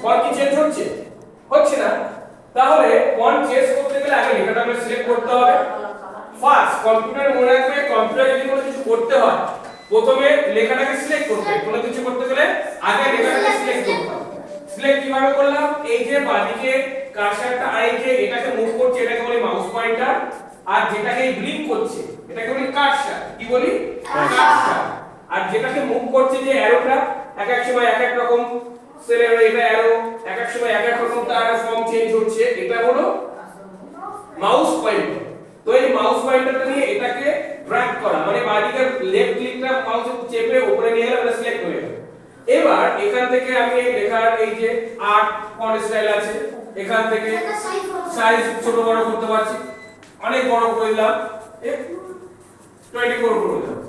Font কি change হচ্ছে? হচ্ছে না। তাহলে ফন্ট চেঞ্জ করতে গেলে আগে লেখাটা আমরা সিলেক্ট করতে হবে। ফার্স্ট কম্পিউটার মনে রাখবে, কম্পিউটার যদি কোনো কিছু করতে হয় প্রথমে লেখাটাকে সিলেক্ট করতে হবে। কোনো কিছু করতে গেলে আগে লেখাটাকে সিলেক্ট করতে হবে। সিলেক্ট কিভাবে করলাম? এই যে বাঁদিকে কার্সারটা আর এই যে এটাকে মুভ করছে এটাকে বলি মাউস পয়েন্টার, আর যেটাকে ব্লিঙ্ক করছে এটাকে বলি কার্সার। কি বলি? কার্সার। আর যেটাকে মুভ করছে যে অ্যারোটা এক এক সময় এক এক রকম সেলের এটা অ্যারো, এক এক সময় এক এক রকম তার ফর্ম চেঞ্জ হচ্ছে, এটা হলো মাউস পয়েন্টার। তো এই মাউস পয়েন্টারটা নিয়ে এটাকে ড্র্যাগ করা মানে বাঁদিকের লেফট ক্লিকটা মাউসে চেপে উপরে নিয়ে গেলে এটা সিলেক্ট হয়ে গেল। এবার এখান থেকে আমি এই লেখার এই যে আর্ট ফন্ট স্টাইল আছে এখান থেকে সাইজ ছোট বড় করতে পারছি, অনেক বড় করে দিলাম 24 করে দিলাম।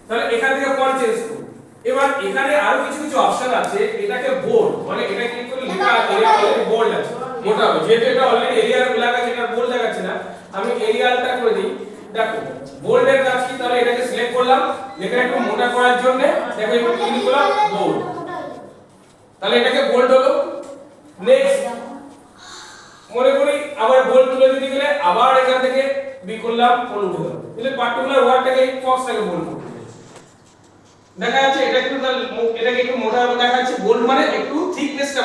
তাহলে এখান থেকে ফন্ট চেঞ্জ করব। এবার এখানে আরো কিছু কিছু অপশন আছে, এটাকে বোল্ড মানে এটা ক্লিক করে লেখা অলরেডি বোল্ড আছে মোটা হবে, যেহেতু এটা অলরেডি এরিয়াল লেখা আছে এটা বোল্ড দেখাচ্ছে না, আমি এরিয়ালটা করে দিই। দেখো বোল্ডের কাজ কি? তাহলে এটাকে সিলেক্ট করলাম লেখাটা একটু মোটা করার জন্য, দেখো একটু ক্লিক করলাম বোল্ড, তাহলে এটাকে বোল্ড হলো। নেক্সট মনে করি আবার বোল্ড তুলে দিতে গেলে আবার এখান থেকে বি করলাম ফোন উঠে গেল, তাহলে পার্টিকুলার ওয়ার্ডটাকে ফক্সটাকে বোল্ড করব। দেখা যাচ্ছে এটা একটু মোটা হবে দেখাচ্ছে, বোল্ড মানে একটু থিকনেসটা